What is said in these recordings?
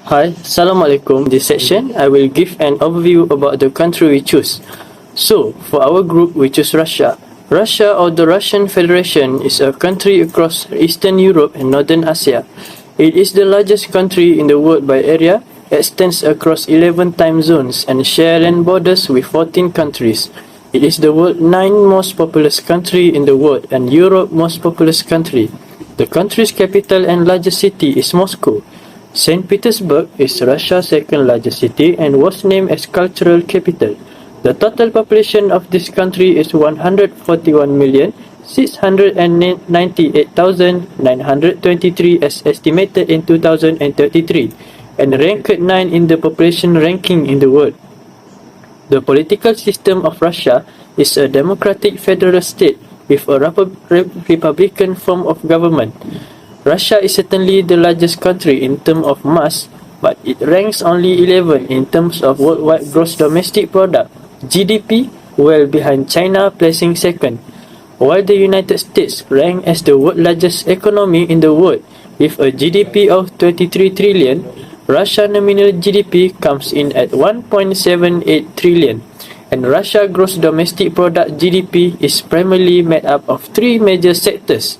Hi, Assalamualaikum. In this section, I will give an overview about the country we choose. So, for our group, we choose Russia. Russia, or the Russian Federation, is a country across Eastern Europe and Northern Asia. It is the largest country in the world by area, extends across 11 time zones, and shares land borders with 14 countries. It is the world's 9th most populous country in the world and Europe's most populous country. The country's capital and largest city is Moscow. St. Petersburg is Russia's second largest city and was named as cultural capital. The total population of this country is 141,698,923 as estimated in 2033 and ranked 9 in the population ranking in the world. The political system of Russia is a democratic federal state with a republican form of government. Russia is certainly the largest country in terms of mass, but it ranks only 11 in terms of worldwide gross domestic product, GDP, well behind China placing second. While the United States ranks as the world's largest economy in the world with a GDP of 23 trillion, Russia's nominal GDP comes in at 1.78 trillion. And Russia's gross domestic product GDP is primarily made up of three major sectors.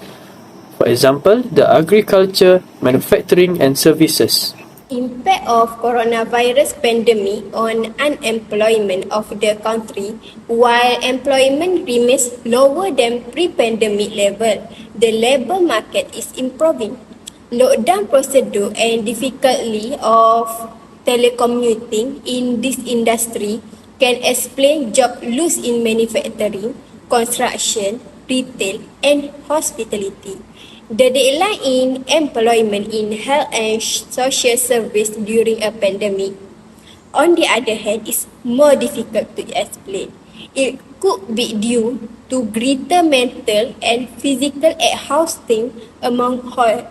For example, the agriculture, manufacturing and services. Impact of coronavirus pandemic on unemployment of the country. While employment remains lower than pre-pandemic level, the labour market is improving. Lockdown procedure and difficulty of telecommuting in this industry can explain job loss in manufacturing, construction, retail and hospitality. The decline in employment in health and social service during a pandemic, on the other hand, is more difficult to explain. It could be due to greater mental and physical exhaustion among health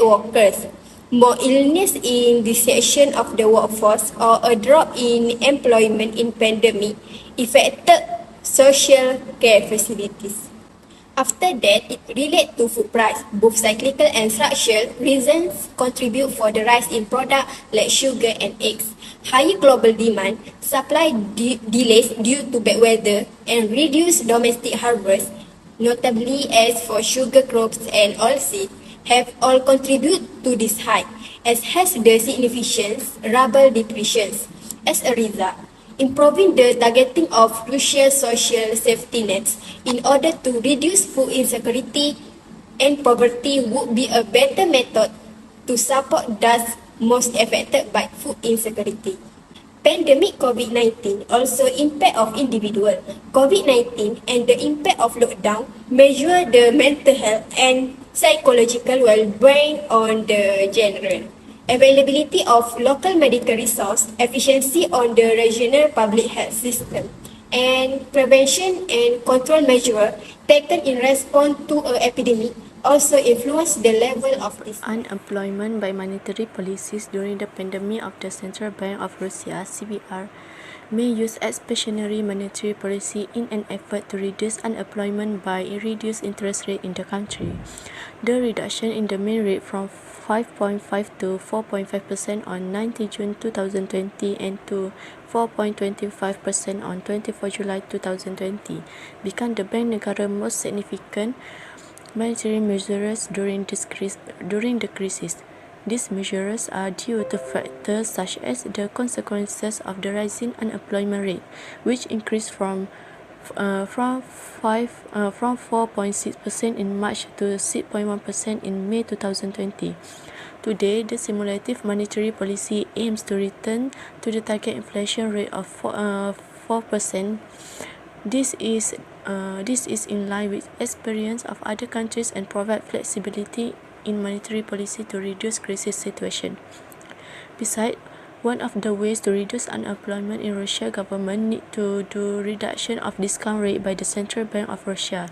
workers, more illness in this section of the workforce, or a drop in employment in pandemic affected social care facilities. After that, it relates to food price. Both cyclical and structural reasons contribute for the rise in products like sugar and eggs. Higher global demand, supply delays due to bad weather, and reduced domestic harvest, notably as for sugar crops and oilseed, have all contributed to this high, as has the significant ruble depreciations. As a result, improving the targeting of crucial social safety nets in order to reduce food insecurity and poverty would be a better method to support those most affected by food insecurity. Pandemic COVID-19 also impact of individual. COVID-19 and the impact of lockdown measure the mental health and psychological well-being on the general. Availability of local medical resource, efficiency on the regional public health system, and prevention and control measures taken in response to an epidemic also influence the level of this. Unemployment by monetary policies during the pandemic of the Central Bank of Russia, CBR, may use expansionary monetary policy in an effort to reduce unemployment by reduced interest rate in the country. The reduction in the main rate from 5.5 to 4.5% on 19 June 2020 and to 4.25% on 24 July 2020 became the Bank Negara most significant monetary measures during the crisis. These measures are due to factors such as the consequences of the rising unemployment rate, which increased from 4.6% in March to 6.1% in May 2020. Today, the cumulative monetary policy aims to return to the target inflation rate of 4%. This is in line with experience of other countries and provide flexibility in monetary policy to reduce crisis situation. Besides, one of the ways to reduce unemployment in Russia, government need to do reduction of discount rate by the Central Bank of Russia.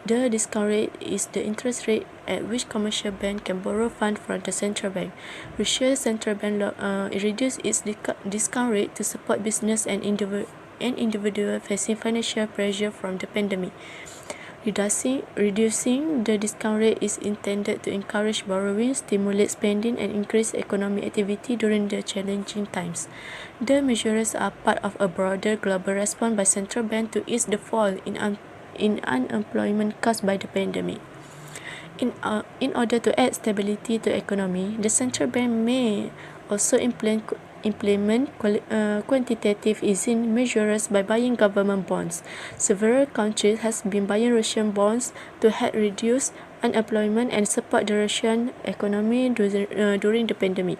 The discount rate is the interest rate at which commercial bank can borrow funds from the central bank. Russia's central bank reduced its discount rate to support business and individual facing financial pressure from the pandemic. Reducing the discount rate is intended to encourage borrowing, stimulate spending, and increase economic activity during the challenging times. The measures are part of a broader global response by central banks to ease the fall in unemployment caused by the pandemic. In order to add stability to the economy, the central bank may also implement quantitative easing measures by buying government bonds. Several countries have been buying Russian bonds to help reduce unemployment and support the Russian economy during the pandemic.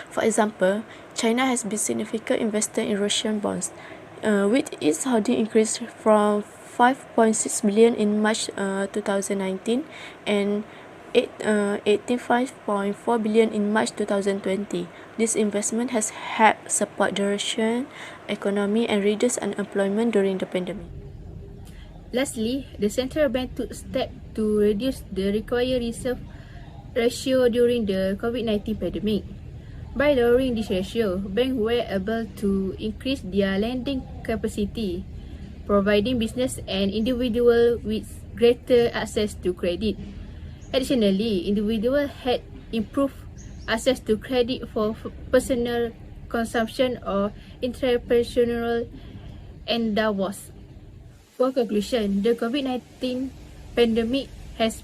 For example, China has been a significant investor in Russian bonds, with its holding increased from 5.6 billion in March 2019 and 85.4 billion in March 2020. This investment has helped support the Russian economy and reduce unemployment during the pandemic. Lastly, the central bank took steps to reduce the required reserve ratio during the COVID-19 pandemic. By lowering this ratio, banks were able to increase their lending capacity, providing business and individuals with greater access to credit. Additionally, individuals had improved access to credit for personal consumption or entrepreneurial endeavors. For conclusion, the COVID-19 pandemic has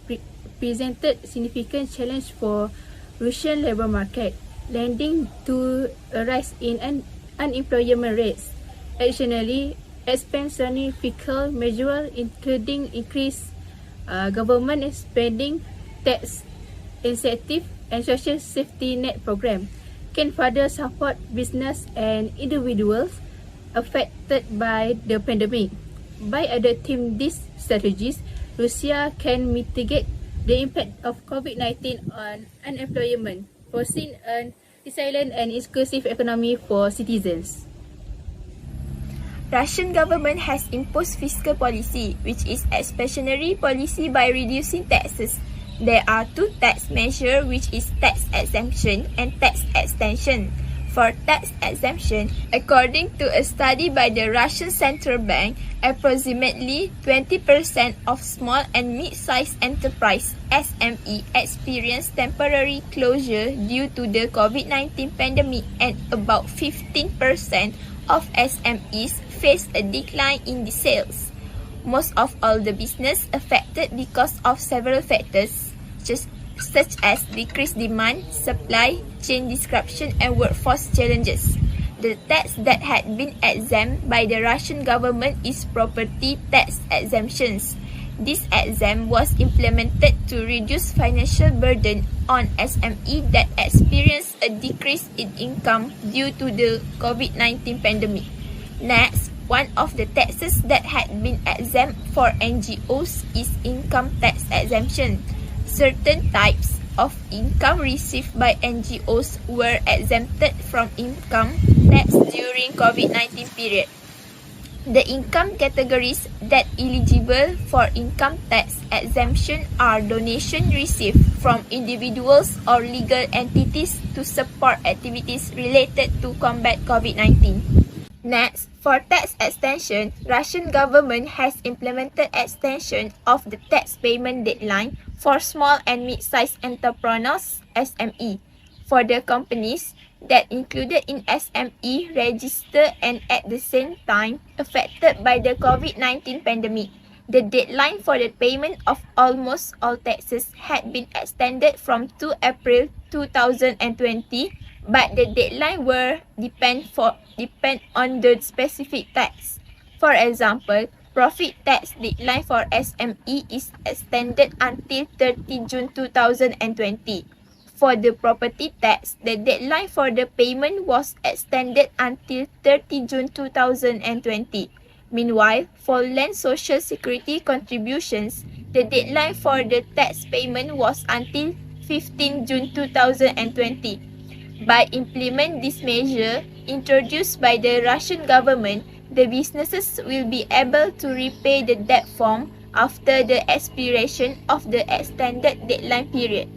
presented significant challenge for Russian labour market, leading to a rise in unemployment rates. Additionally, expansionary fiscal measures, including increased government spending, tax incentive, and social safety net program, can further support business and individuals affected by the pandemic. By adopting these strategies, Russia can mitigate the impact of COVID-19 on unemployment, fostering a resilient and inclusive economy for citizens. Russian government has imposed fiscal policy, which is expansionary policy by reducing taxes. There are two tax measures, which is tax exemption and tax extension. For tax exemption, according to a study by the Russian Central Bank, approximately 20% of small and mid-sized enterprise (SME) experienced temporary closure due to the COVID-19 pandemic, and about 15% of SMEs faced a decline in the sales. Most of all the business affected because of several factors, such as decreased demand, supply chain disruption, and workforce challenges. The tax that had been exempt by the Russian government is property tax exemptions. This exemption was implemented to reduce financial burden on SME that experienced a decrease in income due to the COVID-19 pandemic. Next, one of the taxes that had been exempt for NGOs is income tax exemption. Certain types of income received by NGOs were exempted from income tax during COVID-19 period. The income categories that eligible for income tax exemption are donation received from individuals or legal entities to support activities related to combat COVID-19. Next, for tax extension, Russian government has implemented extension of the tax payment deadline for small and mid-sized entrepreneurs (SME) for the companies that included in SME register and at the same time affected by the COVID-19 pandemic. The deadline for the payment of almost all taxes had been extended from 2 April 2020, but the deadline will depend on the specific tax. For example, profit tax deadline for SME is extended until 30 June 2020. For the property tax, the deadline for the payment was extended until 30 June 2020. Meanwhile, for land social security contributions, the deadline for the tax payment was until 15 June 2020. By implementing this measure introduced by the Russian government, the businesses will be able to repay the debt form after the expiration of the extended deadline period.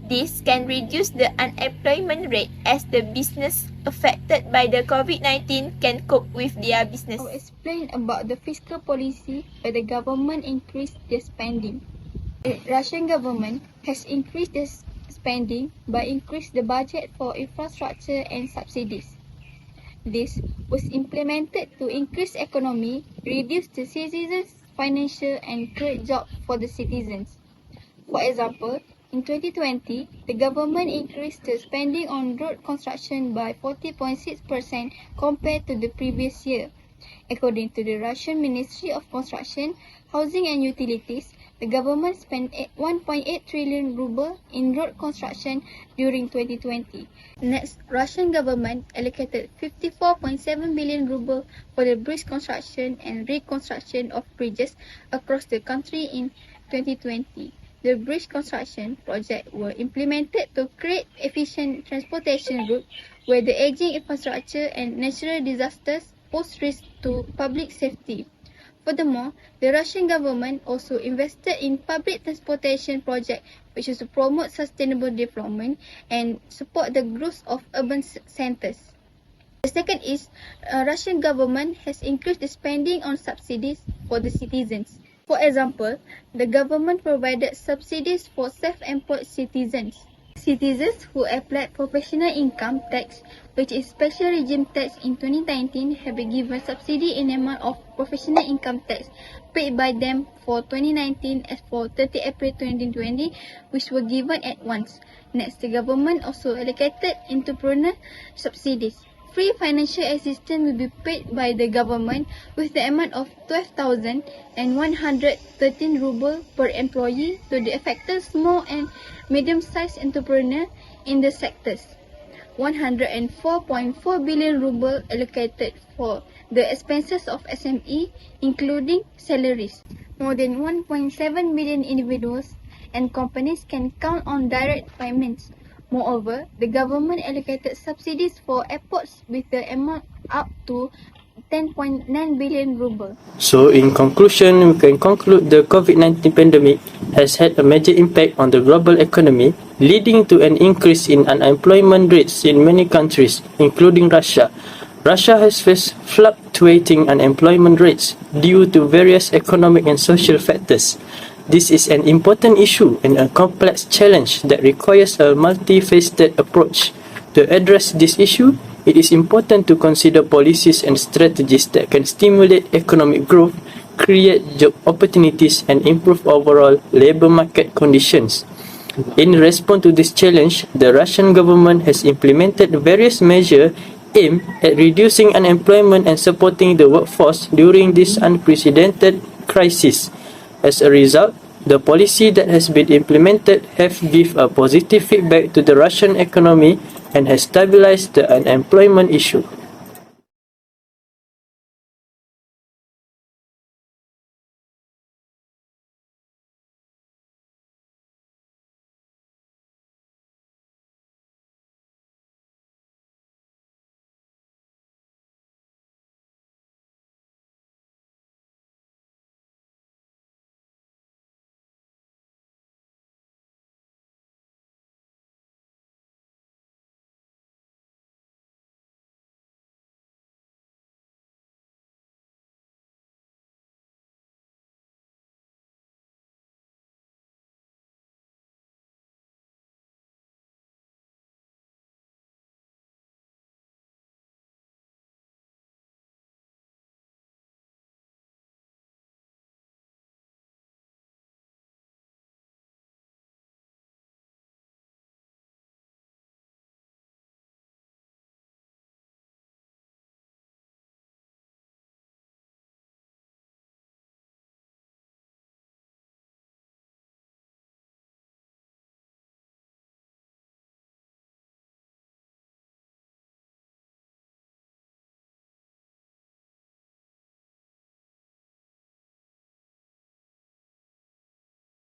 This can reduce the unemployment rate as the business affected by the COVID-19 can cope with their business. I'll explain about the fiscal policy where the government increased their spending. The Russian government has increased their spending by increasing the budget for infrastructure and subsidies. This was implemented to increase economy, reduce the citizens' financial and create jobs for the citizens. For example, in 2020, the government increased the spending on road construction by 40.6% compared to the previous year. According to the Russian Ministry of Construction, Housing and Utilities, the government spent 1.8 trillion ruble in road construction during 2020. Next, Russian government allocated 54.7 billion ruble for the bridge construction and reconstruction of bridges across the country in 2020. The bridge construction project were implemented to create efficient transportation routes where the aging infrastructure and natural disasters pose risk to public safety. Furthermore, the Russian government also invested in public transportation projects which is to promote sustainable development and support the growth of urban centers. The second is, Russian government has increased the spending on subsidies for the citizens. For example, the government provided subsidies for self-employed citizens. Citizens who applied professional income tax, which is special regime tax in 2019, have been given subsidy in amount of professional income tax paid by them for 2019 as for 30 April 2020, which were given at once. Next, the government also allocated entrepreneur subsidies. Free financial assistance will be paid by the government with the amount of 12,113 ruble per employee to the affected small and medium-sized entrepreneur in the sectors. 104.4 billion ruble allocated for the expenses of SME, including salaries. More than 1.7 million individuals and companies can count on direct payments. Moreover, the government allocated subsidies for airports with the amount up to 10.9 billion ruble. So in conclusion, we can conclude the COVID-19 pandemic has had a major impact on the global economy, leading to an increase in unemployment rates in many countries, including Russia. Russia has faced fluctuating unemployment rates due to various economic and social factors. This is an important issue and a complex challenge that requires a multifaceted approach. To address this issue, it is important to consider policies and strategies that can stimulate economic growth, create job opportunities, and improve overall labor market conditions. In response to this challenge, the Russian government has implemented various measures aimed at reducing unemployment and supporting the workforce during this unprecedented crisis. As a result, the policy that has been implemented have given a positive feedback to the Russian economy and has stabilized the unemployment issue.